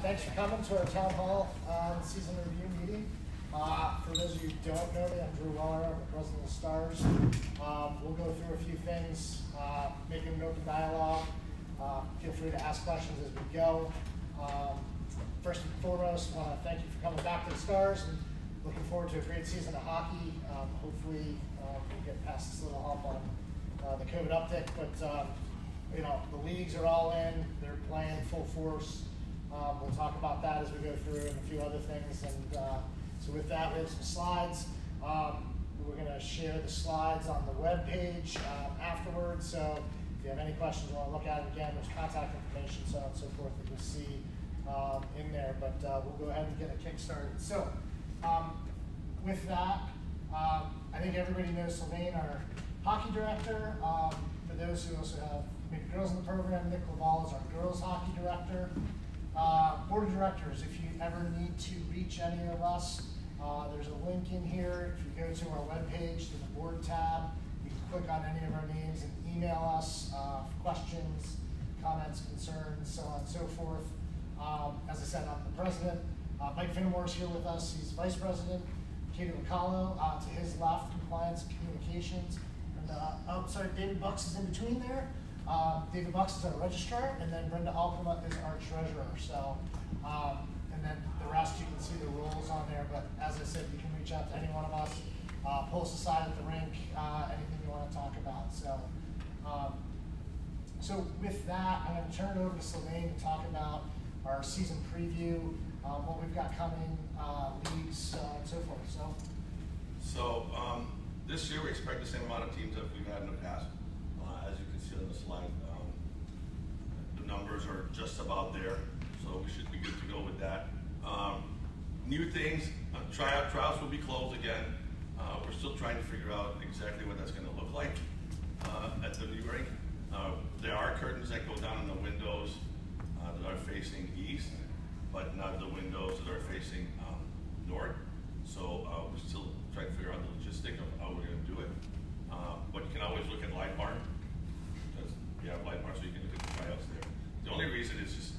Thanks for coming to our town hall season review meeting. For those of you who don't know me, I'm Drew Weller, I'm the president of the Stars. We'll go through a few things, make it an open dialogue. Feel free to ask questions as we go. First and foremost, I want to thank you for coming back to the Stars and looking forward to a great season of hockey. Hopefully we'll get past this little hump on the COVID uptick, but you know, the leagues are all in, they're playing full force. We'll talk about that as we go through and a few other things. And so with that, we have some slides. We're going to share the slides on the web page afterwards. So if you have any questions you want to look at it again, there's contact information, so on and so forth that you'll see in there. But we'll go ahead and get a kick started. So with that, I think everybody knows Sylvain, our hockey director. For those who also have maybe girls in the program, Nick Laval is our girls hockey director. Board of directors, if you ever need to reach any of us, there's a link in here. If you go to our webpage, to the board tab, you can click on any of our names and email us for questions, comments, concerns, so on and so forth. As I said, I'm the president. Mike Finnemore is here with us. He's vice president. Katie Lacalo, to his left, compliance and communications. And oh, sorry, David Bucks is in between there. David Bucks is our registrar, and then Brenda Alcama is our treasurer. So, and then the rest, you can see the roles on there. But as I said, you can reach out to any one of us, pull us aside at the rink, anything you want to talk about. So, so with that, I'm going to turn it over to Sylvain to talk about our season preview, what we've got coming, leagues, and so forth. So this year we expect the same amount of teams that we've had in the past. As you can see on the slide, the numbers are just about there, so we should be good to go with that. New things, trials will be closed again. We're still trying to figure out exactly what that's going to look like at the new rink. There are curtains that go down in the windows that are facing east, but not the windows that are facing north. So we're still trying to figure out the logistic of how we're going to do it. But you can always look at Light Barn. You have Light Barn, so you can look at the tryouts there. The only reason is just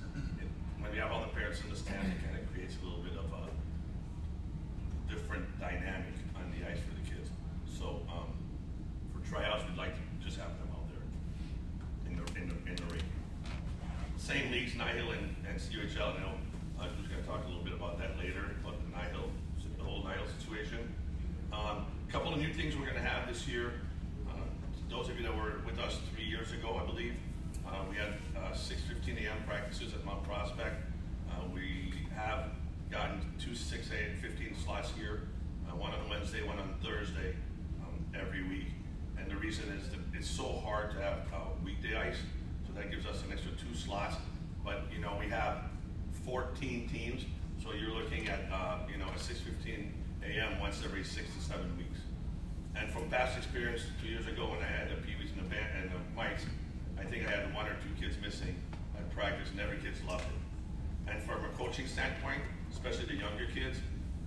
when you have all the parents in the stands, it kind of creates a little bit of a different dynamic on the ice for the kids. So for tryouts, we'd like to just have them out there in the ring. Same leagues, Nihil and CUHL. Now, I'm just going to talk a little bit about that later, about the Nihil, the whole Nihil situation. A couple of new things we're going to have this year. Those of you that were with us 3 years ago, I believe, we had 6:15 a.m. practices at Mount Prospect. We have gotten 2 6 a.m. 15 slots here, one on Wednesday, one on Thursday, every week. And the reason is that it's so hard to have weekday ice, so that gives us an extra 2 slots. But you know, we have 14 teams, so you're looking at you know, a 6:15 a.m. once every 6 to 7 weeks. And from past experience, 2 years ago when I had the peewees and the band and the mics, I think I had 1 or 2 kids missing at practice, and every kid's loved it. And from a coaching standpoint, especially the younger kids,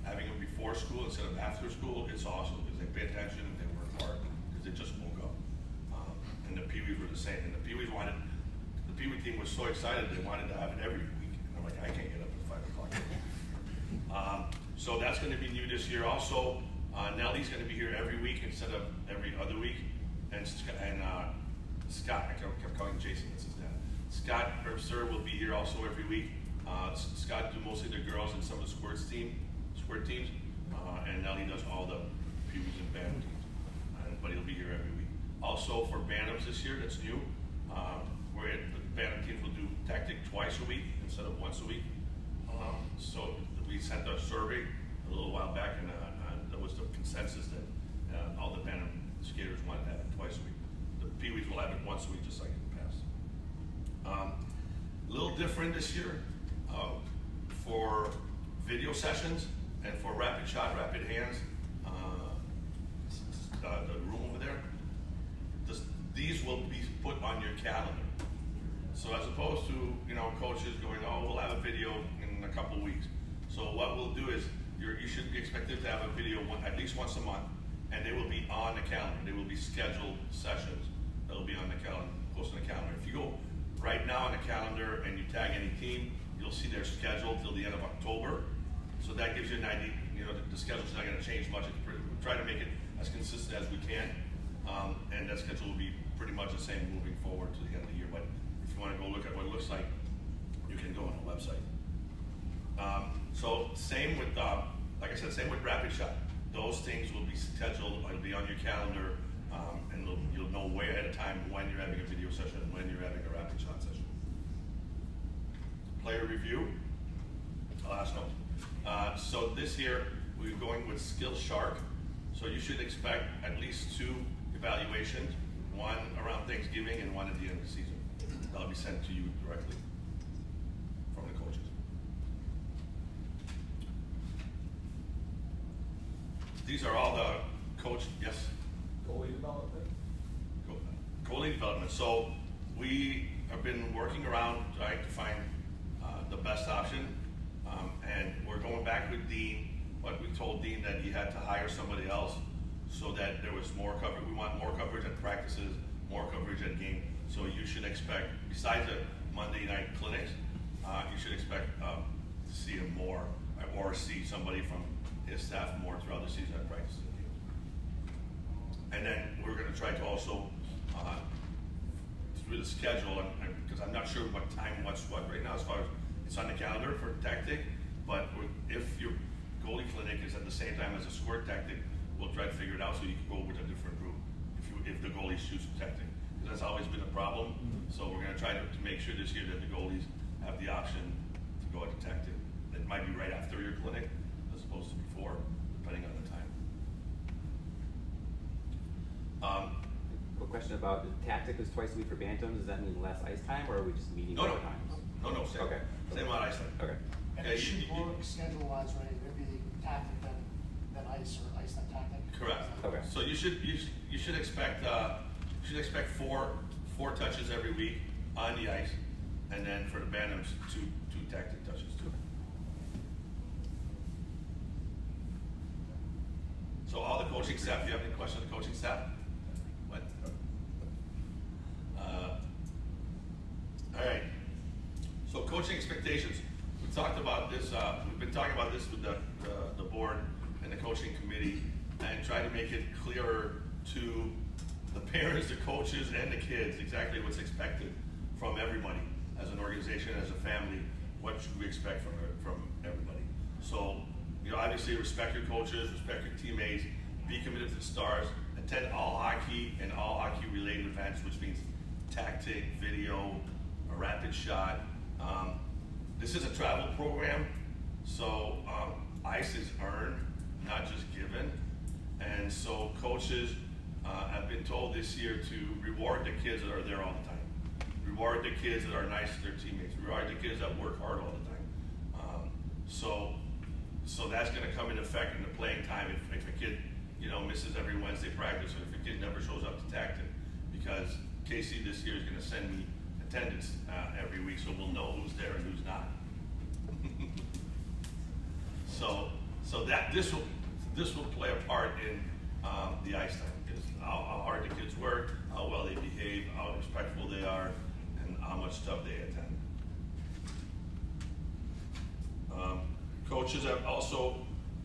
having them before school instead of after school, it's awesome because they pay attention and they work hard because they just woke up. And the peewees were the same. And the peewees wanted, the peewee team was so excited they wanted to have it every week. And I'm like, I can't get up at 5 o'clock. So that's going to be new this year. Also, Nellie's going to be here every week instead of every other week. And Scott, I kept calling Jason, that's his dad. Scott Herbster will be here also every week. Scott do mostly the girls and some of the squirt teams. And Nellie does all the peewees and bantam teams. But he'll be here every week. Also for bantams this year, that's new. Where the bantam teams will do tactic twice a week instead of once a week. So we sent a survey a little while back, and there was the consensus that all the bantam skaters wanted to have it twice a week. The peewees will have it once a week, just like in the past. A little different this year for video sessions and for rapid shot, rapid hands. The room over there. These will be put on your calendar. So as opposed to, you know, coaches going, oh, we'll have a video in a couple weeks. So what we'll do is you should be expected to have a video at least once a month, and they will be on the calendar. They will be scheduled sessions that will be on the calendar, posted on the calendar. If you go right now on the calendar and you tag any team, You'll see their schedule till the end of October. So that gives you an idea. The schedule's not going to change much. We try to make it as consistent as we can. And that schedule will be pretty much the same moving forward to the end of the year. But if you want to go look at what it looks like, you can go on the website. So same with, like I said, same with Rapid Shot. Those things will be scheduled, it'll be on your calendar, and you'll know way ahead of time when you're having a video session and when you're having a Rapid Shot session. Player review, last note. So this year, we're going with Skill Shark. So you should expect at least 2 evaluations, one around Thanksgiving and one at the end of the season. That'll be sent to you directly from the coaches. These are all the coach, yes? Goalie development? Goalie development. So we have been working around trying to find the best option. And we're going back with Dean, but we told Dean that he had to hire somebody else so that there was more coverage. We want more coverage at practices, more coverage at game. So you should expect, besides the Monday night clinics, you should expect to see him more, or see somebody from his staff more throughout the season at practices and games. And then we're going to try to also, through the schedule, because I'm not sure what time, what's what right now, as far as it's on the calendar for tactic, but if your goalie clinic is at the same time as a squirt tactic, we'll try to figure it out so you can go with a different group if the goalie shoots tactic. Because that's always been a problem. So we're going to try to make sure this year that the goalies have the option to go into tactic. It might be right after your clinic as opposed to before, depending on the time. Quick question about the tactic is twice a week for bantams. Does that mean less ice time, or are we just meeting more times? No, same. Okay. Same amount of ice time. Okay. And it should work schedule-wise, right? It would be tactic then ice, or ice then tactic. Correct. Okay. So you should expect four touches every week on the ice, and then for the bantams, two tactic touches too. So all the coaching staff. Do you have any questions on the coaching staff? What? All right. So coaching expectations. We talked about this. We've been talking about this with the board and the coaching committee, and try to make it clearer to the parents, the coaches, and the kids exactly what's expected from everybody as an organization, as a family. What should we expect from everybody? So, obviously respect your coaches, respect your teammates, be committed to the Stars, attend all hockey and all hockey related events, which means tactic, video, a rapid shot. This is a travel program, so ice is earned, not just given. And so coaches have been told this year to reward the kids that are there all the time. Reward the kids that are nice to their teammates. Reward the kids that work hard all the time. So that's going to come into effect in the playing time if a kid, misses every Wednesday practice, or if a kid never shows up to tactic, because Casey this year is going to send me attendance every week, so we'll know who's there and who's not. so that this will play a part in the ice time, because how hard the kids work, how well they behave, how respectful they are, and how much stuff they attend. Coaches have also,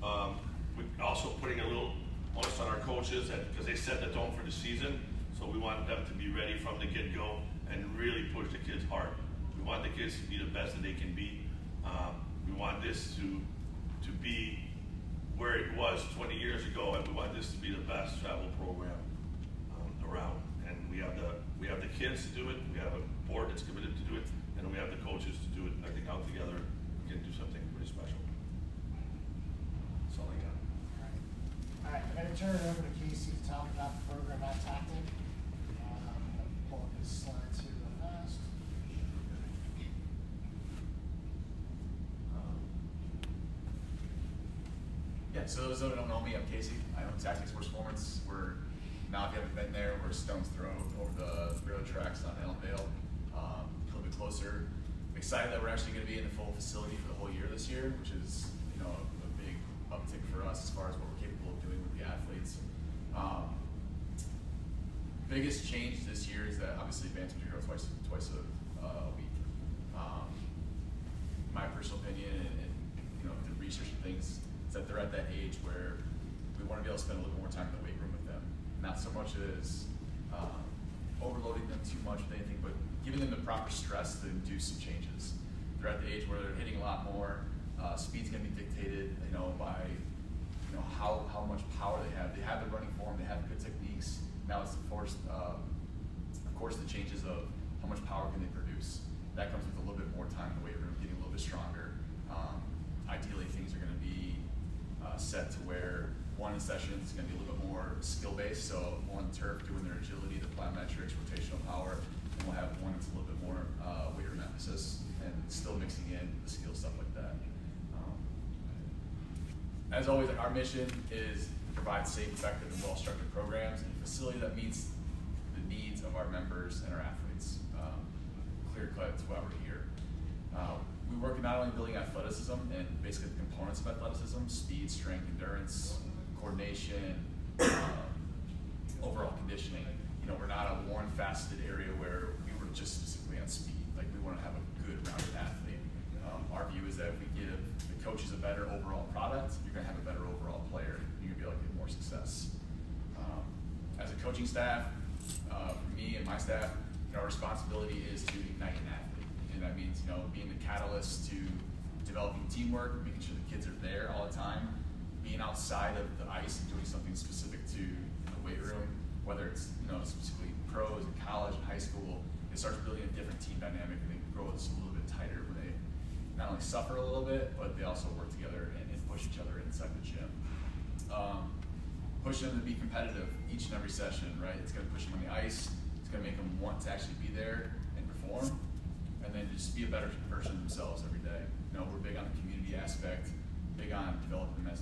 we're also putting a little onus on our coaches because they set the tone for the season. So we want them to be ready from the get-go and really push the kids hard. We want the kids to be the best that they can be. We want this to be where it was 20 years ago, and we want this to be the best travel program around. And we have the kids to do it. We have a board that's committed to do it, and we have the coaches to do it. I think all together we can do something pretty special. That's all I got. All right, I'm going to turn it over to Casey to talk about the program at Tactic. Pull up his slides here real fast. Yeah, so those that don't know me, I'm Casey. I own Tactic Sports Performance. Now if you haven't been there, we're a stone's throw over the railroad tracks on Elmdale, a little bit closer. I'm excited that we're actually going to be in the full facility for the whole year this year, which is a big uptick for us as far as what we're capable of doing with the athletes. Biggest change this year is that obviously bantam's going to go twice a week. my personal opinion and the research and things, is that they're at that age where we want to be able to spend a little more time in the weight room with them. Not so much as overloading them too much with anything, but giving them the proper stress to induce some changes. They're at the age where they're hitting a lot more. Speed's going to be dictated, by how much power they have. They have the running form. They have good techniques. Now it's of course the changes of how much power can they produce. That comes with a little bit more time in the weight room, getting a little bit stronger. Ideally, things are going to be set to where one session is going to be a little bit more skill-based, so on turf doing their agility, the plyometrics, rotational power, and we'll have one that's a little bit more weight room emphasis, and still mixing in the skill stuff like that. As always, our mission is to provide safe, effective, and well-structured programs and a facility that meets the needs of our members and our athletes. Clear-cut is why we're here. We work not only building athleticism and basically the components of athleticism: speed, strength, endurance, coordination, overall conditioning. We're not a one-faceted area where we were just specifically on speed. Like, we want to have a good rounded athlete. Our view is that if we give the coaches a better overall product, you're going to have a better overall player. You're going to be able to get more success. As a coaching staff, for me and my staff, our responsibility is to ignite an athlete. And that means, being the catalyst to developing teamwork, making sure the kids are there all the time, being outside of the ice and doing something specific to the weight room, whether it's, specifically pros in college and high school. It starts building a different team dynamic, and they grow a little bit tighter when they not only suffer a little bit, but they also work together and push each other inside the gym. Pushing them to be competitive each and every session, right? It's going to push them on the ice. It's going to make them want to actually be there and perform, and then just be a better version of themselves every day. We're big on the community aspect, big on developing them as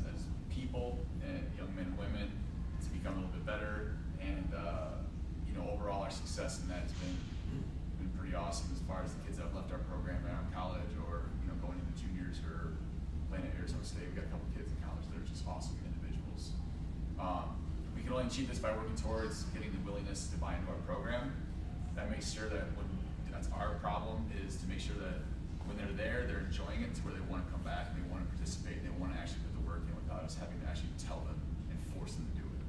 people and young men and women to become a little bit better. And overall, our success in that has been pretty awesome as far as the kids that have left our program out of college or going into juniors or playing at Arizona State. We've got a couple kids in college that are just awesome individuals. We can only achieve this by working towards getting the willingness to buy into our program. That makes sure that that's our problem, is to make sure that when they're there, they're enjoying it to where they want to come back and they want to participate and they want to actually put the work in without us having to actually tell them and force them to do it.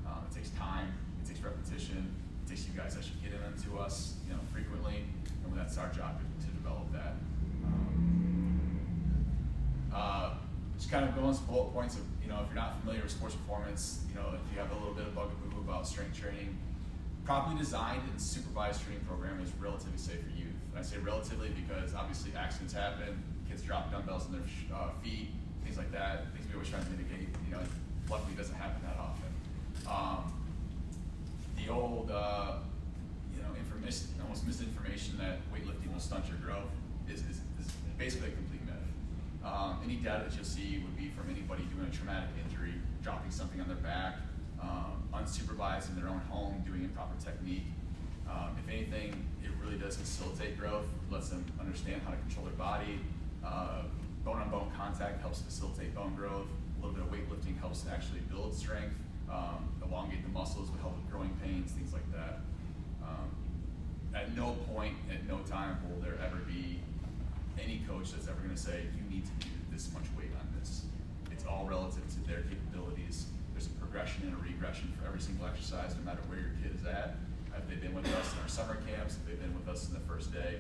It takes time, it takes repetition, it takes you guys actually getting them to us, frequently, and that's our job to develop that. Just kind of going some bullet points of, if you're not familiar with sports performance, if you have a little bit of bugaboo about strength training, properly designed and supervised training program is relatively safe for youth. And I say relatively because obviously accidents happen, kids drop dumbbells in their feet, things like that, things we always try to mitigate. Luckily it doesn't happen that often. The old, almost misinformation that weightlifting will stunt your growth is basically a complete myth. Any data that you'll see would be from anybody doing a traumatic injury, dropping something on their back, unsupervised in their own home, doing improper technique. If anything, it really does facilitate growth, lets them understand how to control their body. Bone-on-bone contact helps facilitate bone growth. A little bit of weightlifting helps to actually build strength, elongate the muscles, would help with growing pains, things like that. At no point, at no time will there ever be any coach that's ever going to say, you need to do this much weight on this. It's all relative to their capabilities. There's a progression and a regression for every single exercise, no matter where your kid is at. If they've been with us in our summer camps, if they've been with us in the first day,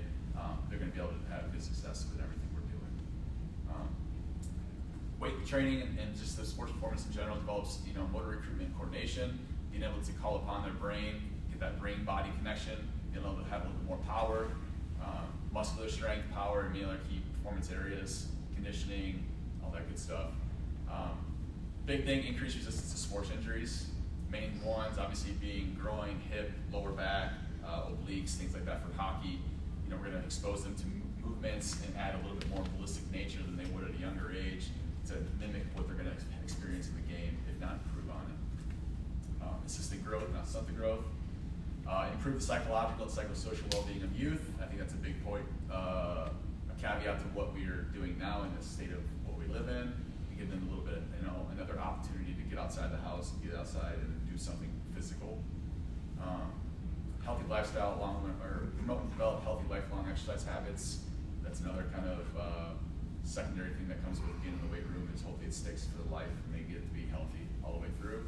they're going to be able to have good success with everything we're doing. Weight training and just the sports performance in general develops, motor recruitment and coordination, being able to call upon their brain, get that brain-body connection, being able to have a little bit more power, muscular strength, power, and other key performance areas, conditioning, all that good stuff. Big thing, increased resistance to sports injuries. Main ones obviously being groin, hip, lower back, obliques, things like that for hockey. We're going to expose them to movements and add a little bit more ballistic nature than they would at a younger age to mimic what they're going to experience in the game, if not improve on it. Assisted growth, not stunt the growth. Improve the psychological and psychosocial well-being of youth. I think that's a big point. A caveat to what we are doing now in the state of what we live in. We give them a little bit, another opportunity to get outside the house and get outside and do something physical. Healthy lifestyle, promote and develop healthy lifelong exercise habits. That's another kind of secondary thing that comes with being in the weight room is hopefully it sticks for life and they get to be healthy all the way through.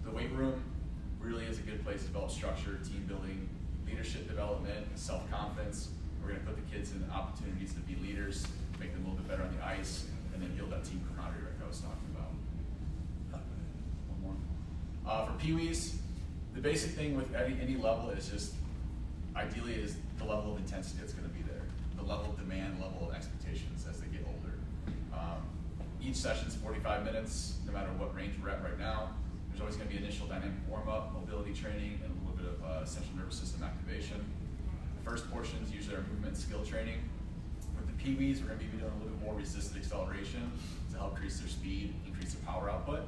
The weight room really is a good place to develop structure, team building, leadership development, self-confidence. We're going to put the kids in opportunities to be leaders, make them a little bit better on the ice, and then build that team camaraderie like I was talking about. One more. For Pee-wees, the basic thing with any level is just, ideally is the level of intensity that's going to be there, the level of demand, level of expectations as they get older. Each session is 45 minutes, no matter what range we're at right now. There's always going to be initial dynamic warm-up, mobility training, and a little bit of central nervous system activation. The first portion is usually our movement and skill training. With the Pee-wees, we're going to be doing a little bit more resisted acceleration to help increase their speed, increase their power output.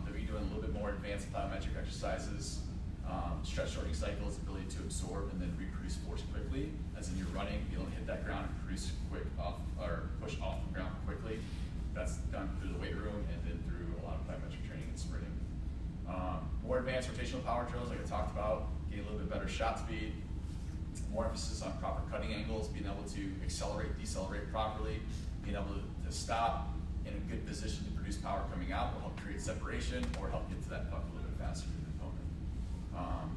They'll be doing a little bit more advanced plyometric exercises, stretch shortening cycles, ability to absorb and then reproduce force quickly. As in you're running, you don't hit that ground and produce quick off or push off the ground quickly. That's done through the weight room and then through a lot of plyometric training and sprinting. More advanced rotational power drills, like I talked about, getting a little bit better shot speed, more emphasis on proper cutting angles, being able to accelerate, decelerate properly, being able to stop in a good position to produce power coming out will help create separation or help get to that puck a little bit faster than the opponent.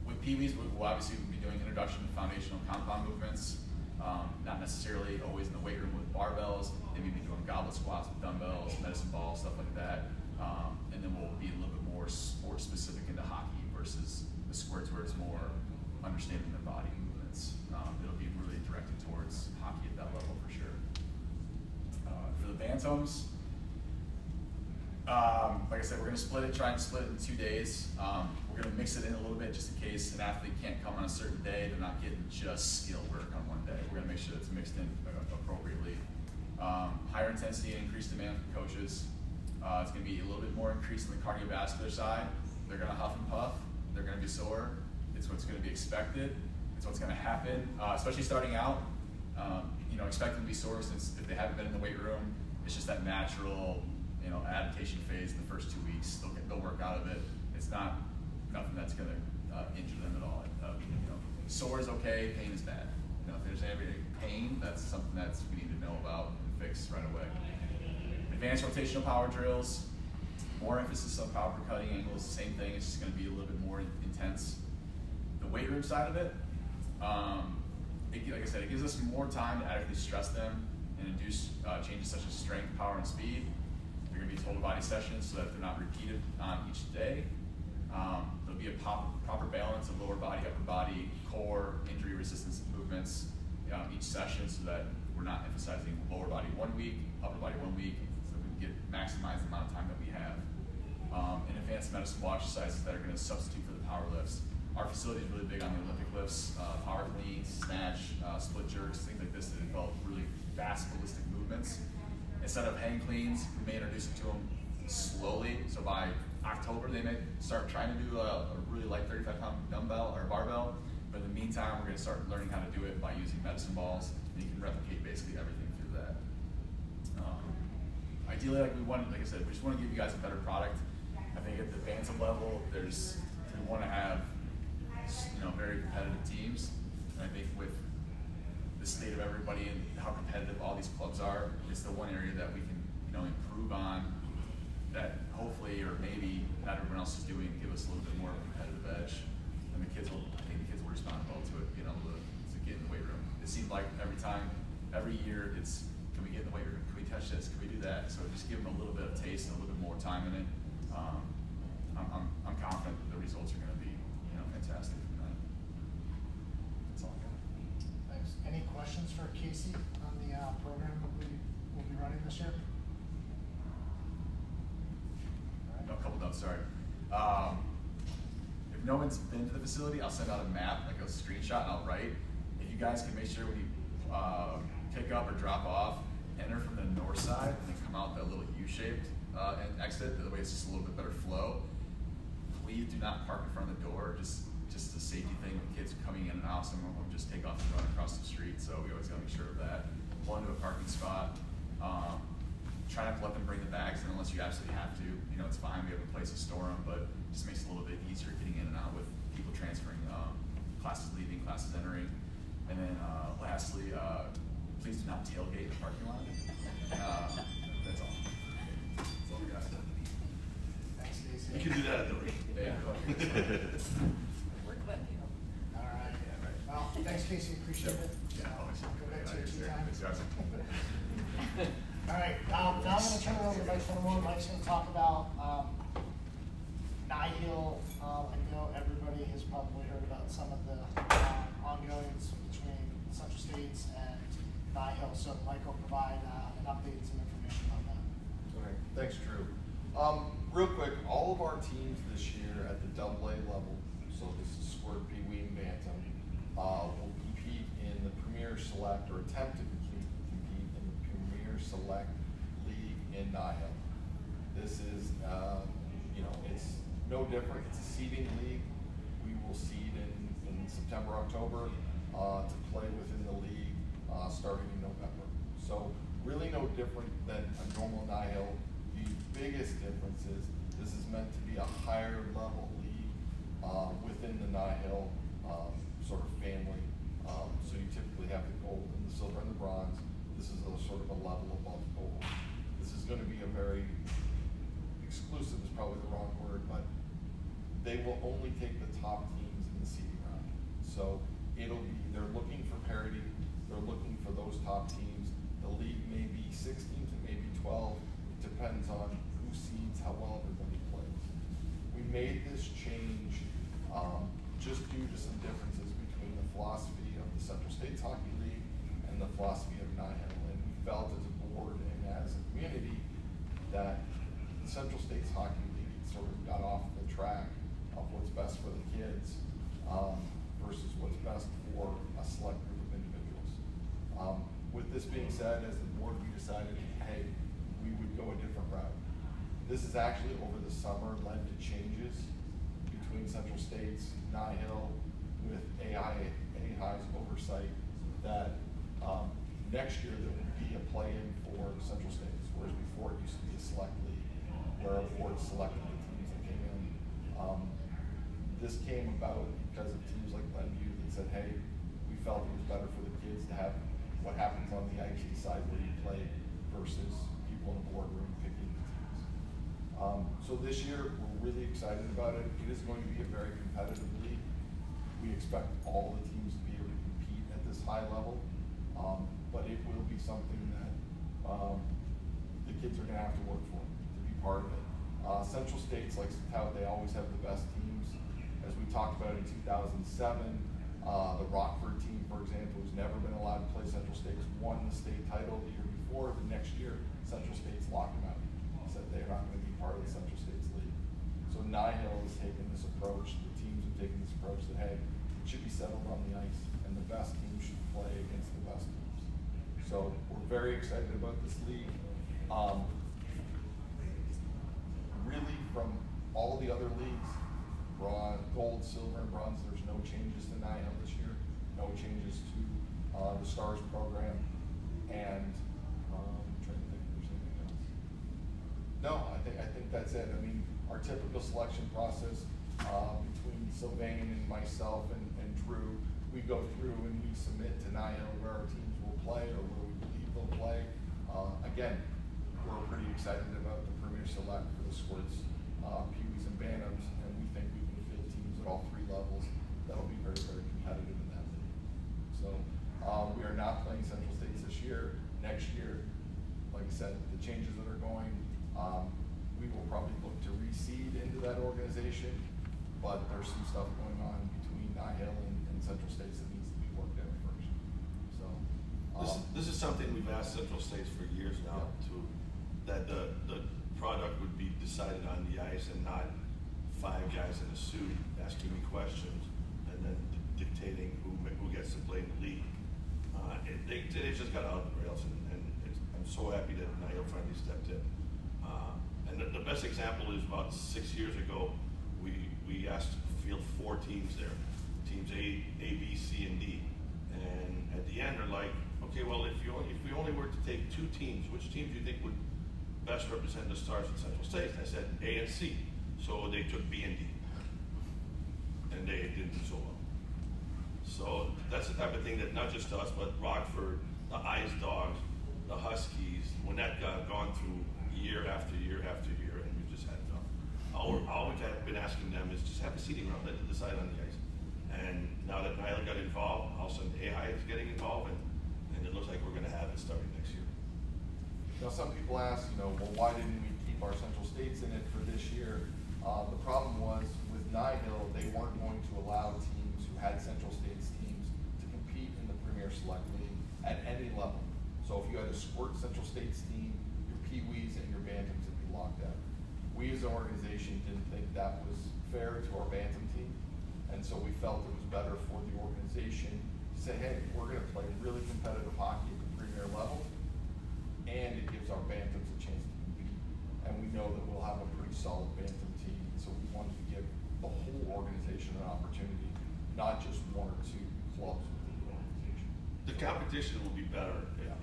With Pee-wees, we'll obviously be doing introduction to foundational compound movements, not necessarily always in the weight room with barbells. Maybe be doing goblet squats with dumbbells, medicine balls, stuff like that. And then we'll be a little bit more sport specific into hockey versus the squirts where it's more understanding the body movements. It'll be really directed towards hockey at that level for sure. For the bantams, like I said, we're going to try and split it in 2 days. We're going to mix it in a little bit just in case an athlete can't come on a certain day. They're not getting just skill work on one day. We're going to make sure it's mixed in appropriately. Higher intensity and increased demand from coaches. It's going to be a little bit more increased on the cardiovascular side. They're going to huff and puff. They're going to be sore. It's what's going to be expected. It's what's going to happen, especially starting out. Expect them to be sore since if they haven't been in the weight room, it's just that natural, adaptation phase in the first 2 weeks. They'll work out of it. It's not nothing that's going to injure them at all. Sore is okay. Pain is bad. If there's any pain, that's something that we need to know about and fix right away. Advanced rotational power drills, more emphasis on power per cutting angles. Same thing. It's just going to be a little bit more intense. The weight room side of it, like I said, it gives us more time to adequately stress them and induce changes such as strength, power, and speed. They're going to be total body sessions so that they're not repeated on each day. There'll be a proper balance of lower body, upper body, core, injury resistance movements each session so that we're not emphasizing lower body 1 week, upper body 1 week, so we can maximize the amount of time that we have. And advanced medicine ball exercises that are going to substitute for the power lifts. Our facility is really big on the Olympic lifts, power cleans, snatch, split jerks, things like this that involve really fast ballistic movements. Instead of hang cleans, we may introduce it to them slowly. So by October, they may start trying to do a really light 35-pound dumbbell or barbell. But in the meantime, we're going to start learning how to do it by using medicine balls, and you can replicate basically everything through that. Ideally, like I said, we just want to give you guys a better product. I think at the bantam level, we want to have very competitive teams. And I think with the state of everybody and how competitive all these clubs are, it's the one area that we can improve on that hopefully or maybe not everyone else is doing, give us a little bit more of a competitive edge. And I think the kids will respond well to it, being able to get in the weight room. It seems like every year it's, can we get in the weight room? Can we touch this? Can we do that? So just give them a little bit of taste and a little bit more time in it. I'm confident that the results are going to be fantastic from that. That's all I got. Thanks. Any questions for Casey on the program that we'll be running this year? No, a couple notes, sorry. If no one's been to the facility, I'll send out a map, like a screenshot, and I'll write. If you guys can make sure when you pick up or drop off, enter from the north side and then come out that little U-shaped and exit. That way it's just a little bit better flow. Please do not park in front of the door. Just a safety thing with kids coming in and out. Some of them just take off and run across the street, so we always got to make sure of that. Pull into a parking spot. Try not to let them bring the bags in unless you absolutely have to. It's fine. We have a place to store them, but it just makes it a little bit easier getting in and out with people transferring, classes leaving, classes entering. And then lastly, please do not tailgate the parking lot. That's all. That's all we got. Thanks, Casey. You can do that at the rate. Yeah. We're Glenview. All right. Yeah, right. Well, thanks, Casey. Appreciate it. Yeah, always. Go back to your tea time. Thanks, guys. All right. Now I'm going to turn it over to Vice President Moore. Mike's going to talk about Nihil. I know everybody has probably heard about some of the ongoings between Central States and Nihil. So Mike will provide an update and some information on that. All right, thanks, Drew. Real quick, all of our teams this year at the AA level, so this is Squirt, Pee Wee, and Bantam, will compete in the Premier Select, or attempt to compete in the Premier Select League in Nihil. This is, it's no different. It's a seeding league. We will seed in September, October to play within the league starting in November. So really no different than a normal Nihil. The biggest difference is this is meant to be a higher level league within the Nihil sort of family. So you typically have the gold and the silver and the bronze. This is a sort of a level above gold. This is going to be a very exclusive is probably the wrong word, but they will only take the top teams in the seeding round. So they're looking for parity. They're looking for those top teams. The league may be 6 teams, it may be 12. It depends on who seeds, how well everybody plays. We made this change just due to some differences between the philosophy of the Central States Hockey League and the philosophy of Nihil. And we felt as a board and as a community that the Central States Hockey League sort of got off the track of what's best for the kids versus what's best for a select group of individuals. With this being said, as the board, we decided, hey, we would go a different route. This is actually over the summer led to changes between Central States, Nihil, with AI's oversight that next year there would be a play-in for Central States, whereas before it used to be a select league where a board selected the teams that came in. This came about because of teams like Glenview that said, hey, we felt it was better for the kids to have what happens on the ice side where you play versus people in the boardroom picking the teams. So this year, we're really excited about it. It is going to be a very competitive league. We expect all the teams to be able to compete at this high level, but it will be something that the kids are going to have to work for to be part of it. Central States likes to tout they always have the best teams. As we talked about in 2007, the Rockford team, for example, who's never been allowed to play Central States, won the state title the year before. The next year, Central States locked them out. Said they're not going to be part of the Central States League. So Nihil has taken this approach, the teams have taken this approach that, hey, it should be settled on the ice, and the best team should play against the best teams. So we're very excited about this league. Really, from all the other leagues, gold, silver, and bronze, there's no changes to Nihil this year, no changes to the STARS program, and I'm trying to think if there's anything else. No, I think that's it. I mean, our typical selection process between Sylvain and myself and Drew, we go through and we submit to Nihil where our teams will play or where we believe they'll play. Again, we're pretty excited about the Premier Select for the Squirts, Pee Wees, and Bantams, and we think we can field teams at all 3 levels that'll be very, very competitive in that league. So we are not playing Central States this year. Next year, like I said, the changes that are going, we will probably look to reseed into that organization, but there's some stuff going on between Nihil and Central States that needs to be worked out first. So this is something we've asked Central States for years now, that the product would be decided on the ice and not 5 guys in a suit asking me questions and then dictating who gets to play in the league. They just got out of the rails, and I'm so happy that Nihil finally stepped in. And the best example is about 6 years ago, we asked to field 4 teams there, teams A, B, C, and D. And at the end, they're like, okay, well, if we only were to take 2 teams, which teams do you think would best represent the Stars in Central States? I said A and C. So they took B and D. And they didn't do so well. So that's the type of thing that not just us, but Rockford, the Ice Dogs, the Huskies, when that got gone through year after year after year, and we just had enough. All we've been asking them is just have a seating round, let them decide on the ice. And now that Nyla got involved, all of a sudden AI is getting involved, and it looks like we're going to have it starting next year. Now, some people ask, well, why didn't we keep our Central States in it for this year? The problem was with Nihil, they weren't going to allow teams who had Central States teams to compete in the Premier Select League at any level. So if you had a Squirt Central States team, your Pee-wees and your Bantams would be locked out. We as an organization didn't think that was fair to our Bantam team, and so we felt it was better for the organization to say, hey, we're going to play really competitive hockey at the Premier level, and it gives our Bantams a chance to compete. And we know that we'll have a pretty solid Bantam team, so we wanted to give the whole organization an opportunity, not just one or two clubs within the organization. The competition will be better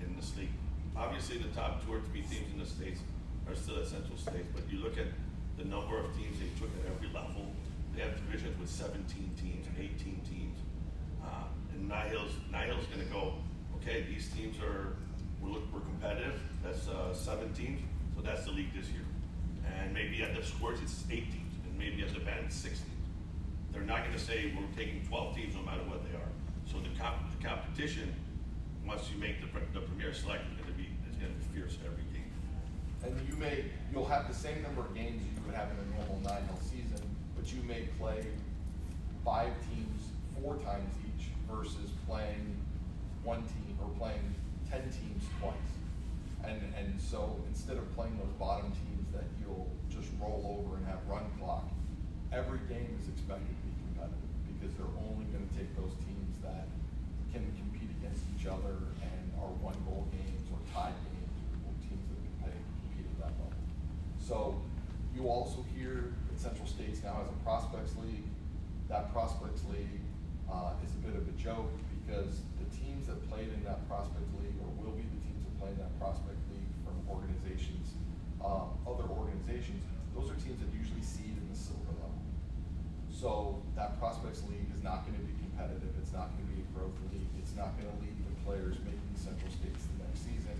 in this league. Obviously, the top 2 or 3 teams in the States are still at Central States, but you look at the number of teams they took at every level. They have divisions with 17 teams, 18 teams. And Nihil's going to go, okay, these teams we're competitive. That's 7 teams, so that's the league this year. And maybe at the Squirts it's 8 teams, and maybe at the Band it's 6 teams. They're not going to say we're taking 12 teams no matter what they are. So the competition, once you make the Premier Select, it's going to be fierce every game. And you'll have the same number of games you would have in a normal Nihil season, but you may play 5 teams 4 times each versus playing 1 team or playing 10 teams twice. And so instead of playing those bottom teams that you'll just roll over and have run clock, every game is expected to be competitive because they're only going to take those teams that can compete against each other and are 1-goal games or tie games or teams that can compete at that level. So you also hear that Central States now has a Prospects League. That Prospects League is a bit of a joke because the teams that played in that Prospect League or will be the teams that play in that Prospect League from organizations, other organizations, those are teams that usually seed in the silver level. So that Prospects League is not going to be competitive. It's not going to be a growth league. It's not going to lead to players making Central States the next season.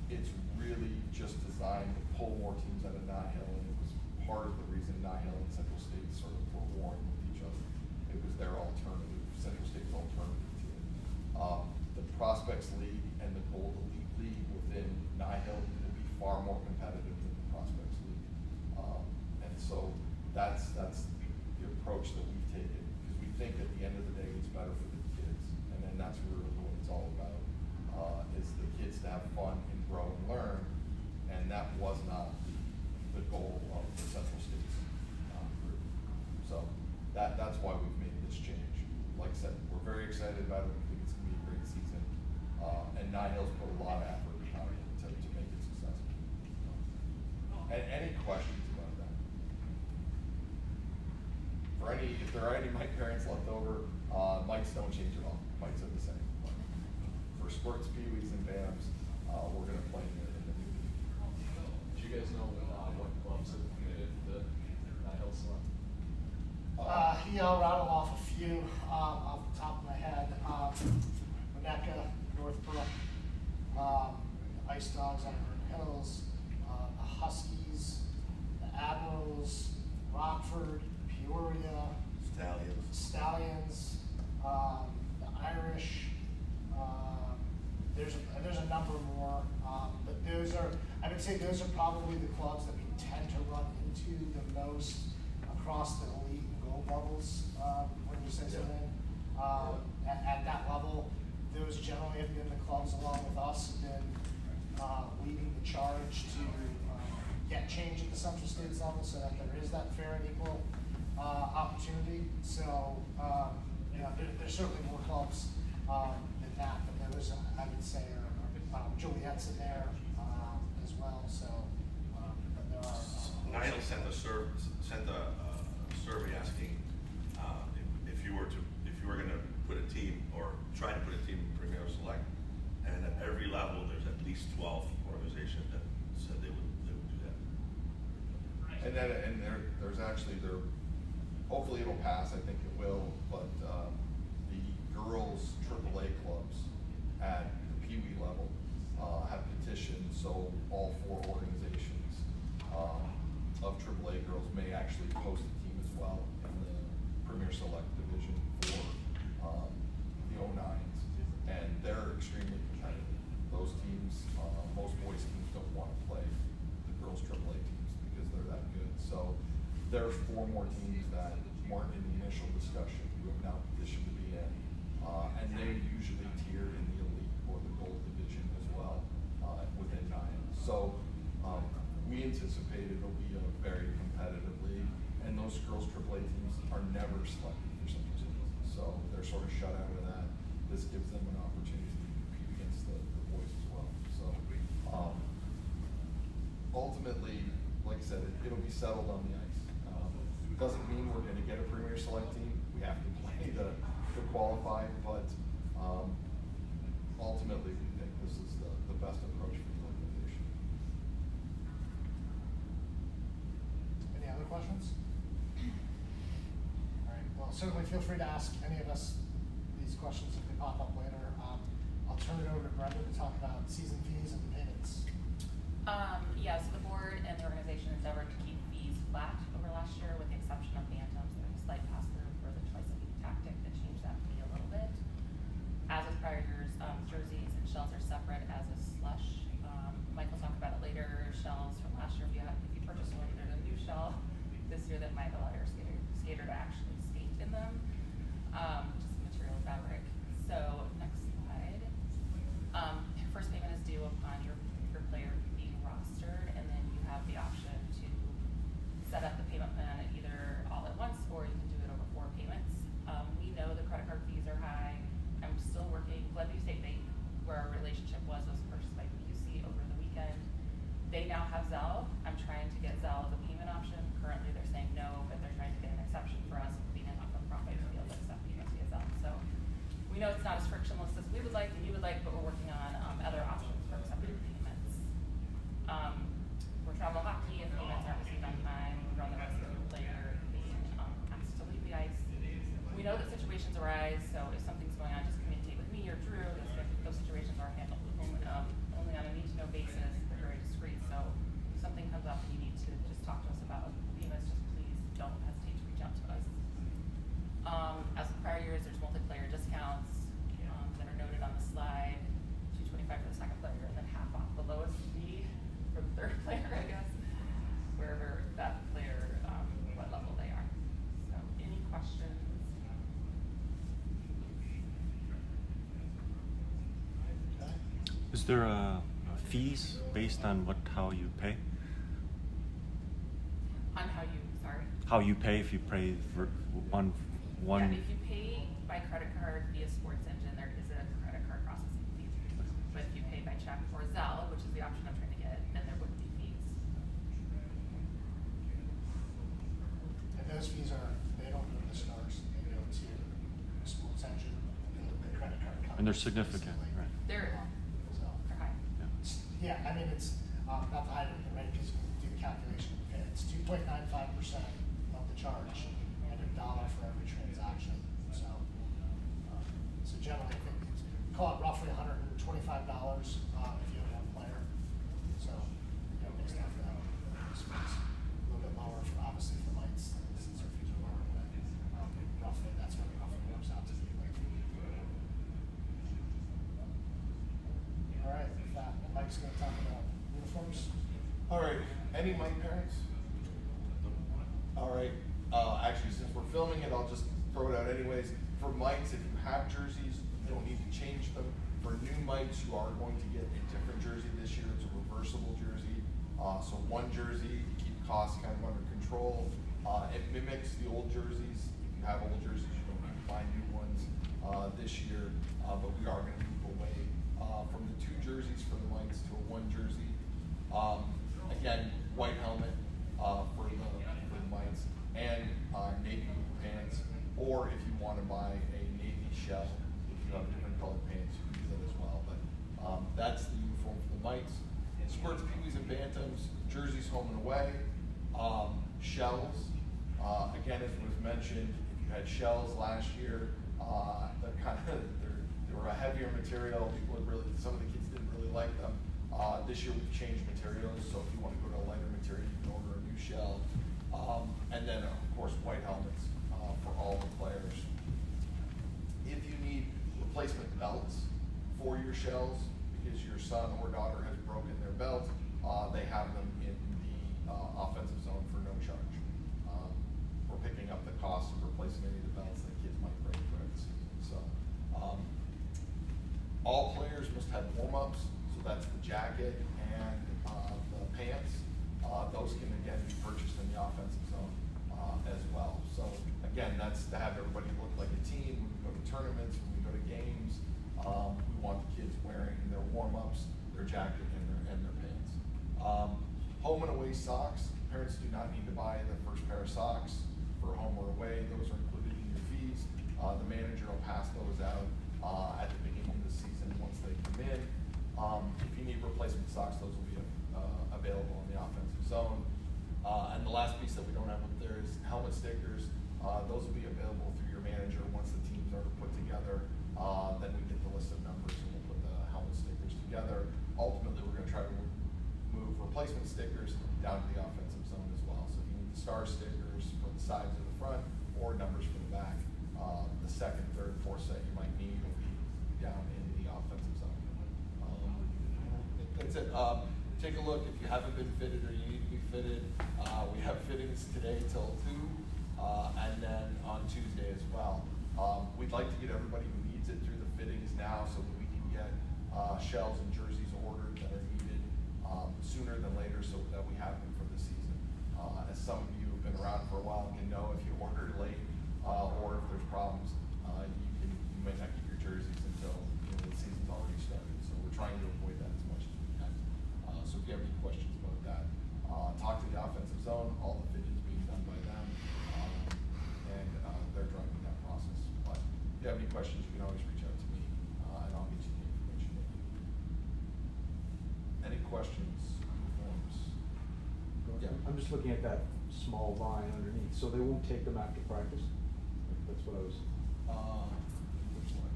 It's really just designed to pull more teams out of Nihil, and it was part of the reason Nihil and Central States sort of were warring with each other. It was their alternative, Central State's alternative to it. The Prospects League and the Gold Elite League within Nihil will be far more competitive than the Prospects League. And so that's the approach that we've taken, because we think at the end of the day it's better for the kids, and then that's really what it's all about, is the kids to have fun and grow and learn, and that was not the goal of the Central States group. So that's why we've made this change. Like I said, we're very excited about it. We think it's going to be a great season, and Nihil's put a lot of effort behind it to make it successful. And any questions about that? If there are any Mike parents left over, Mike's don't change at all. Mike's are the same. For Squirts, Pee-wees, and Bams, we're going to play in the new league. Do you guys know what clubs have committed to Nihil Select? I'll rattle off a few off the top of my head. Winnetka, Northbrook, the Ice Dogs on Vernon Hills, the Huskies, the Admirals, Rockford, Peoria, Stallions, the Irish. There's a number more, but I would say those are probably the clubs that we tend to run into the most across the elite and gold levels. When you say something at that level, those generally have been the clubs along with us have been leading the charge to get change at the Central States level, so that there is that fair and equal opportunity. So there's certainly more clubs than that, but there was, I would say, Juliet's in there as well. So but there are. Nihil sent a survey asking if you were going to put a team or try to put a team in Premier Select, and at every level there's at least 12 organizations that said they would do that. And there's actually hopefully it'll pass. I think it will, but the girls AAA clubs at the Pee Wee So all 4 organizations of AAA girls may actually post a team as well in the Premier Select Division for the 09s, and they're extremely competitive. Those teams, most boys teams don't want to play the girls AAA teams because they're that good. So there's 4 more teams that weren't in the initial discussion who have now petitioned to be in, and they're usually tiered in the elite or the gold division as well within 9. So we anticipate it'll be a very competitive league, and those girls AAA teams are never selected for some reason. So they're sort of shut out of that. This gives them an opportunity to compete against the boys as well. So ultimately, like I said, it'll be settled on the ice. Doesn't mean we're going to get a Premier Select team. We have to play to qualify, but ultimately we think this is the best approach for the organization. Any other questions? All right, well, certainly feel free to ask any of us these questions if they pop up later. I'll turn it over to Brenda to talk about season fees and payments. Yeah, so the board and the organization endeavored to keep fees flat over last year with the exception of bantams. There was a slight pass-through for the twice-a-week tactic that changed that fee a little bit. As with prior years, jerseys and shells are separate, as is slush. Mike will talk about it later. Shells from last year, if you purchase one, there's a new shell this year that might allow your skater to actually skate in them, just material fabric. So next slide. First payment is due upon your player being rostered, and then you have the option to set up the payment plan either all at once or you can do it over 4 payments. We know the credit card fees are high. I'm still working. Glenview State Bank, where our relationship was purchased by BUC over the weekend. They now have Zelle. I'm trying to get Zelle as a payment option. Currently they're saying no, but they're trying to get an exception for us being a not-for-profit to be able to accept payments via Zelle. So we know it's not as frictionless as we would like and you would like, but we're working on other options for accepting payments. For travel hockey, if payments aren't received on time, we run the risk of the player being asked to leave the ice. We know that situations arise, so if something's going on, just communicate with me or Drew. Those situations are handled only on a need-to-know basis. They're very discreet, so if something comes up and you need to just talk to us about payments, just please don't hesitate to reach out to us. As with prior years, there's multiplayer discounts that are noted on the slide. $225 for the second player, and then half off the lowest fee for the third player, I guess, wherever that player, what level they are. So, any questions? Okay. Is there fees based on how you pay? On how you, sorry? How you pay if you pay for one. Yeah, if you pay by credit card via Sports Engine, there is a credit card processing fee. But if you pay by check or Zelle, which is the option I'm trying to get, then there wouldn't be fees. And those fees they don't go to the Stars, they go to Sports Engine and the credit card company. And they're significant, right? They're high. Yeah, I mean, it's not the high rate, right? Because you can do the calculation. It's 2.95% of the charge and $1 for every transaction. So generally, I think it's call it roughly $125 if you have one player. So, based off that, it's a little bit lower, obviously, for lights, since our fees are lower, but roughly, that's what it roughly works out to be. All right, with that, Mike's going to talk about uniforms. All right, any Mike parents? All right, actually, since we're filming it, I'll just throw it out anyways. For Mikes, if you have jerseys, you don't need to change them. For new Mikes, you are going to get a different jersey this year. It's a reversible jersey. So one jersey, keep costs kind of under control. It mimics the old jerseys. If you have old jerseys, you don't need to buy new ones this year. But we are going to move away from the 2 jerseys for the Mikes to a 1 jersey. Again, white helmet for the Mikes and navy blue pants. Or if you want to buy a navy shell, if you have different colored pants, you can do that as well. But that's the uniform for the Mikes. Squirts, peewees, and bantams, jerseys home and away. Shells, again, as was mentioned, if you had shells last year, they were a heavier material. Some of the kids didn't really like them. This year we've changed materials, so if you want to go to a lighter material, you can order a new shell. And then, of course, white helmets for all the players. If you need replacement belts for your shells, because your son or daughter has broken their belt, they have them in the offensive zone for no charge. We're picking up the cost of replacing any of the belts that kids might break throughout the season. So, all players must have warm-ups, so that's the jacket and the pants. Those can again be purchased in the offensive zone as well. So again, that's to have everybody look like a team. When we go to tournaments, when we go to games, we want the kids wearing their warm-ups, their jacket, and their pants. Home and away socks. Parents do not need to buy the first pair of socks for home or away. Those are included in your fees. The manager will pass those out at the beginning of the season once they come in. If you need replacement socks, those will be available in the offensive zone. And the last piece that we don't have up there is helmet stickers. Those will be available through your manager once the teams are put together. Then we get the list of numbers and we'll put the helmet stickers together. Ultimately, we're going to try to move replacement stickers down to the offensive zone as well. So if you need the star stickers for the sides or the front, or numbers for the back, the second, third, fourth set you might need will be down in the offensive zone. That's it. Take a look if you haven't been fitted or you need to be fitted. We have fittings today till 2, and then on Tuesday as well. We'd like to get everybody who needs it through the fittings now so that we can get shells and jerseys ordered that are needed sooner than later so that we have them for the season. As some of you have been around for a while and can know, if you order late or if there's problems, you might not get your jerseys until the season's already started. So we're trying to avoid that as much as we can. So if you have any questions about that, talk to the offensive zone. All the fittings being done by them, and they're driving that process. But if you have any questions, you can always reach out to me, and I'll get you the information that you need. Any questions? Forms? Yeah. I'm just looking at that small line underneath. So they won't take them after practice? That's what I was. Which one?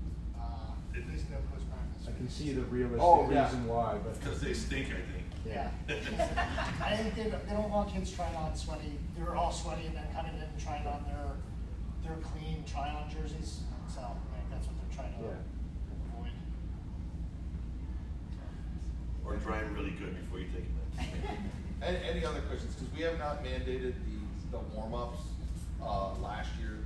At least no post practice. I can see the realistic yeah. reason why, but Because they stink, I think. Yeah. I think they don't want kids trying on sweaty. They're all sweaty and then coming in and trying on their clean try-on jerseys. So I think that's what they're trying to avoid. Or dry them really good before you take them in. Any other questions? Because we have not mandated the warm-ups last year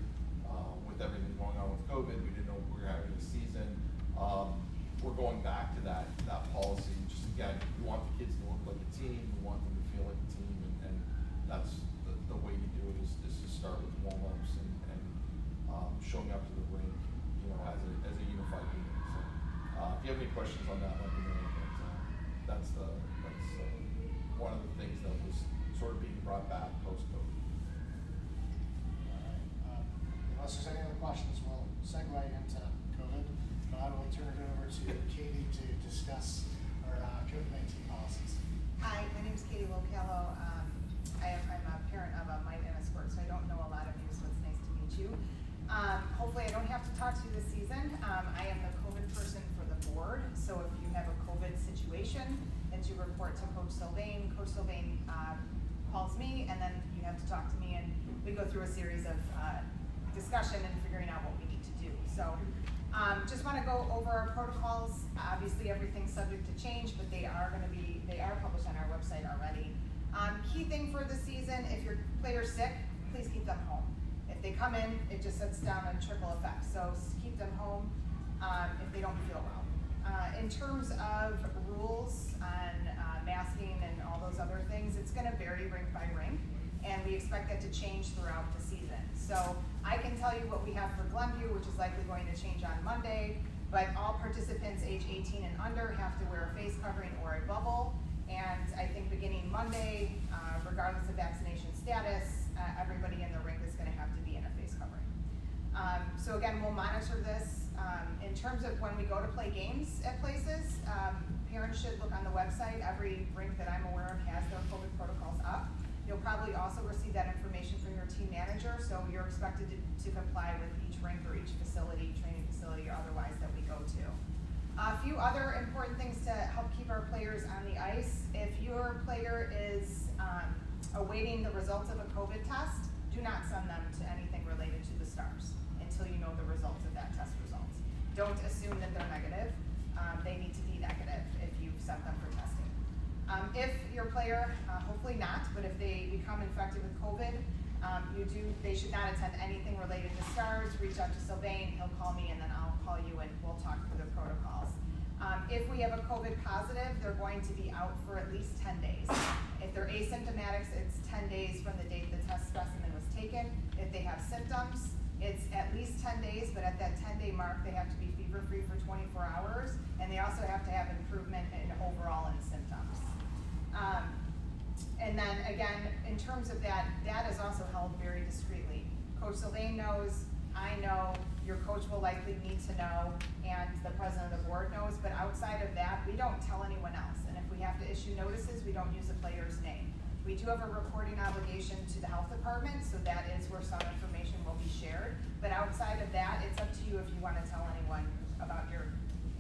with everything going on with COVID. We didn't know we were having a season. We're going back to that policy. Just again, we want the kids to look like a team. We want them to feel like a team, and that's the way you do it is to start with warm-ups and showing up to the rink, as a unified unit. So if you have any questions on that, let me know. But that's one of the things that was sort of being brought back post-COVID. All right. Unless there's any other questions, we'll segue into COVID. I will turn it over to Katie to discuss our COVID-19 policies. Hi, my name is Katie Locallo. I'm a parent of a mite and a squirt, so I don't know a lot of you, so it's nice to meet you. Hopefully I don't have to talk to you this season. I am the COVID person for the board, so if you have a COVID situation that you report to Coach Sylvain calls me, and then you have to talk to me, and we go through a series of discussion and figuring out what we need to do. So just want to go over our protocols. Obviously everything's subject to change, but they are published on our website already. Key thing for the season, if your player's sick, please keep them home. If they come in, it just sets down a trickle effect. So keep them home if they don't feel well. In terms of rules on masking and all those other things, it's going to vary rink by rink, and we expect that to change throughout the season. So I can tell you what we have for Glenview, which is likely going to change on Monday, but all participants age 18 and under have to wear a face covering or a bubble, and I think beginning Monday, regardless of vaccination status, everybody in the rink is going to have to be in a face covering. So again, we'll monitor this. In terms of when we go to play games at places, parents should look on the website. Every rink that I'm aware of has their COVID protocols up. You'll probably also receive that information from your team manager, so you're expected to comply with each rink or each facility, training facility or otherwise that we go to. A few other important things to help keep our players on the ice. If your player is awaiting the results of a COVID test, do not send them to anything related to the Stars until you know the results of that test results. Don't assume that they're negative. They need to be negative if you've sent them for testing. If your player, hopefully not, but if they become infected with COVID, they should not attend anything related to Stars. Reach out to Sylvain, he'll call me, and then I'll call you and we'll talk through the protocols. If we have a COVID positive, they're going to be out for at least 10 days. If they're asymptomatic, it's 10 days from the date the test specimen was taken. If they have symptoms, it's at least 10 days, but at that 10-day mark, they have to be fever-free for 24 hours, and they also have to have improvement in overall in symptoms. And then again, in terms of that is also held very discreetly. Coach Sylvain knows, I know, your coach will likely need to know, and the president of the board knows, but outside of that, we don't tell anyone else. And if we have to issue notices, we don't use a player's name. We do have a reporting obligation to the health department, so that is where some information will be shared. But outside of that, it's up to you if you want to tell anyone about your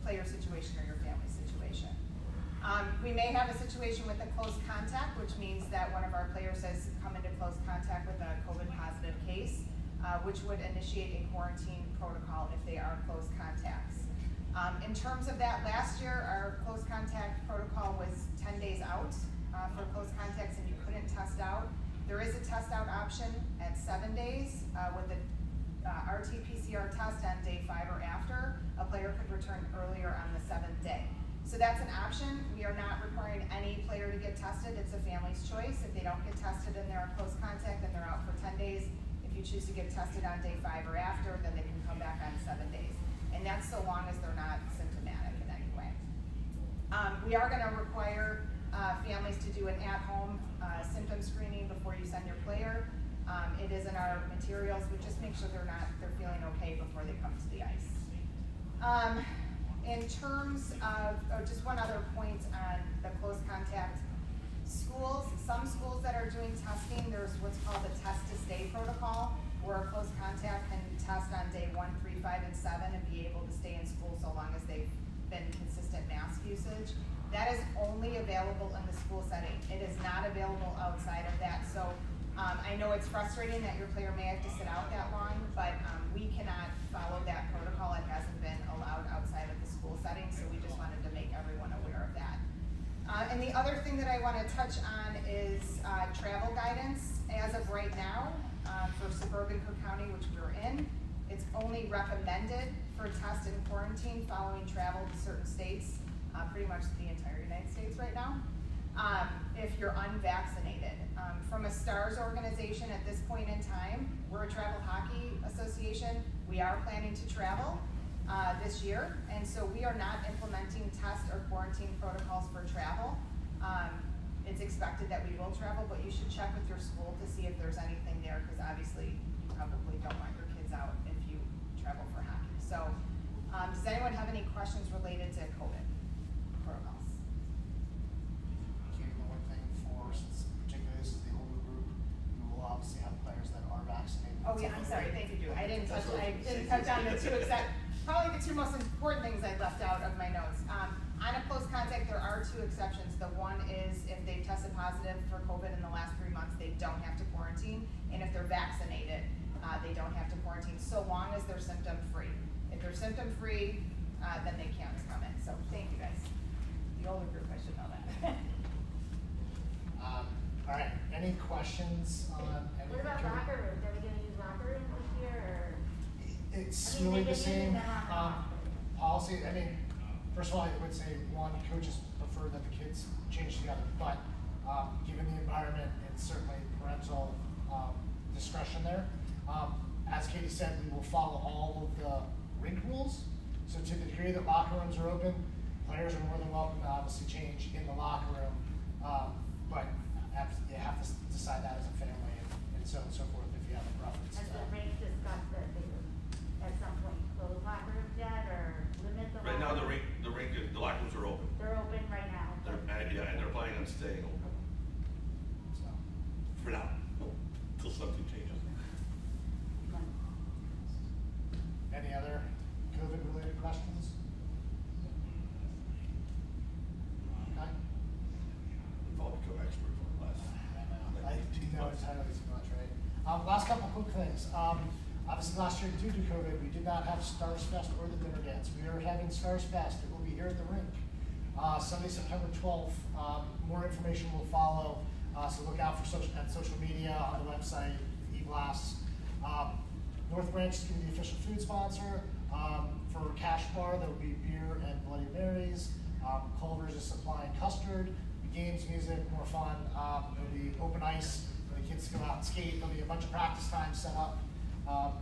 player situation or your family situation. We may have a situation with a close contact, which means that one of our players has come into close contact with a COVID positive case, which would initiate a quarantine protocol if they are close contacts. In terms of that, last year our close contact protocol was 10 days out for close contacts, and you couldn't test out. There is a test out option at 7 days with a RT-PCR test on day 5 or after. A player could return earlier on the 7th day. So that's an option. We are not requiring any player to get tested. It's a family's choice. If they don't get tested and they're a close contact, then they're out for 10 days. If you choose to get tested on day 5 or after, then they can come back on 7 days. And that's so long as they're not symptomatic in any way. We are going to require families to do an at-home symptom screening before you send your player. It is in our materials, but just make sure they're feeling okay before they come to the ice. In terms of, just one other point on the close contact schools, some schools that are doing testing, there's what's called the test to stay protocol, where a close contact can test on day 1, 3, 5, and 7 and be able to stay in school so long as they've been consistent mask usage. That is only available in the school setting. It is not available outside of that. So I know it's frustrating that your player may have to sit out that long, but we cannot follow that protocol. It hasn't been allowed outside of the school setting, so we just wanted to make everyone aware of that. And the other thing that I want to touch on is travel guidance. As of right now, for suburban Cook County, which we're in, it's only recommended for test and quarantine following travel to certain states, pretty much the entire United States right now, if you're unvaccinated. From a STARS organization at this point in time, we're a travel hockey association. We are planning to travel this year, and so we are not implementing test or quarantine protocols for travel. It's expected that we will travel, but you should check with your school to see if there's anything there, because obviously you probably don't want your kids out if you travel for hockey. So does anyone have any questions related to COVID protocols? Katie, the one thing since particularly this is the older group, you will obviously have players that are vaccinated. Oh yeah, I'm sorry, thank you, Drew. I didn't touch on the two, except probably the two most important things I left out of my notes. On a close contact, there are 2 exceptions. The one is if they've tested positive for COVID in the last 3 months, they don't have to quarantine. And if they're vaccinated, they don't have to quarantine, so long as they're symptom-free. If they're symptom-free, then they can't come in. So thank you guys. The older group, I should know that. All right, any questions on anything? What about locker rooms? Are we going to use locker rooms this year? Or? It's really the same policy. I mean, first of all, I would say coaches prefer that the kids change together, but given the environment, it's certainly parental discretion there. As Katie said, we will follow all of the rink rules. So to the degree that locker rooms are open, players are more than welcome to obviously change in the locker room, but you have to decide that as a family and so on and so forth if you have a preference. Has the rink discussed that they would at some point close locker rooms yet, or limit the Right now, the locker rooms are open. They're open right now. Yeah, and they're planning on staying open. So, For now, until something changes. any other COVID-related questions? Last couple quick things. Obviously last year due to COVID, we did not have Stars Fest or the dinner dance. We are having Stars Fest. It will be here at the rink. Sunday, September 12th. More information will follow. So look out for social media, on the website, e-blasts. North Branch is going to be the official food sponsor. For Cash Bar, there will be beer and Bloody Marys. Culver's is supplying custard. Games, music, more fun. There'll be open ice for the kids to go out and skate. There'll be a bunch of practice time set up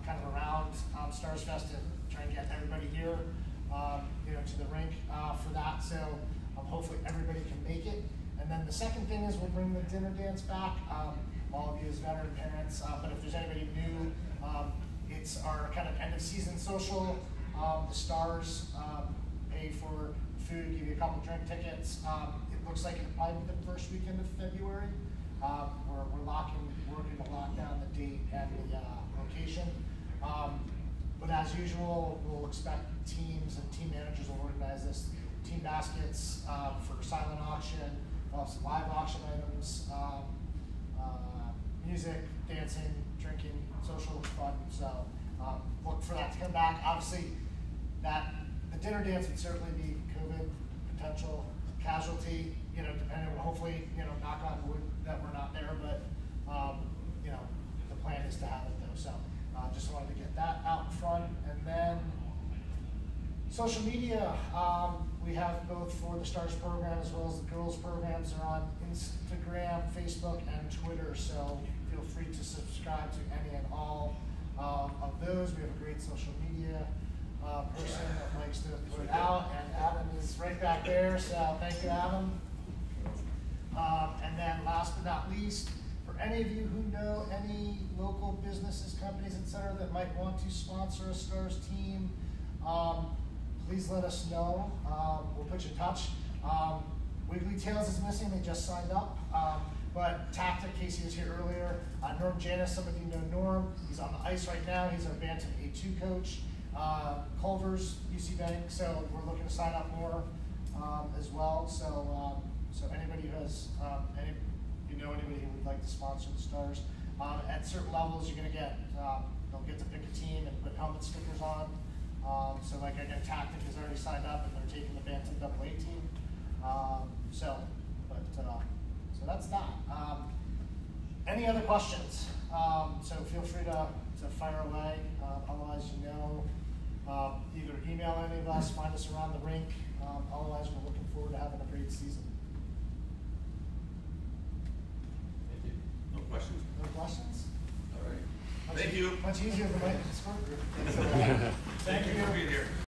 kind of around Stars Fest to try and get everybody here to the rink for that. So hopefully everybody can make it. And then the second thing is we'll bring the dinner dance back. All of you as veteran parents, but if there's anybody new, it's our kind of end of season social. The Stars pay for food, give you a couple drink tickets. It looks like it'll probably be the first weekend of February. We're working to lock down the date and the location. But as usual, we'll expect teams and team managers will organize this. Team baskets for silent auction, we'll have some live auction items, music, dancing, drinking, social fun. So look for that to come back. Obviously, the dinner dance would certainly be COVID potential casualty, depending on, hopefully, knock on wood that we're not there, but the plan is to have it though. So just wanted to get that out in front. And then social media, we have both for the Stars program as well as the girls programs are on Instagram, Facebook, and Twitter. So feel free to subscribe to any and all of those. We have a great social media person that likes to put it out, and Adam is right back there, so thank you, Adam. And then last but not least, for any of you who know any local businesses, companies, etc., that might want to sponsor a Stars team, please let us know. We'll put you in touch. Wiggly Tails is missing, they just signed up. But Tactic, Casey was here earlier. Norm Janis, some of you know Norm. He's on the ice right now. He's our Bantam A2 coach. Culver's, UC Bank, so we're looking to sign up more as well. So anybody who has, anybody who would like to sponsor the Stars, at certain levels you're going to get, they'll get to pick a team and put helmet stickers on. So like again, Tactic has already signed up and they're taking the Bantam AA team. So that's that. Any other questions? So feel free to fire away. Otherwise, either email any of us, find us around the rink. Otherwise, we're looking forward to having a great season. Thank you. No questions? No questions? All right. Thank you. Much easier than my sport group. Thank you for being here.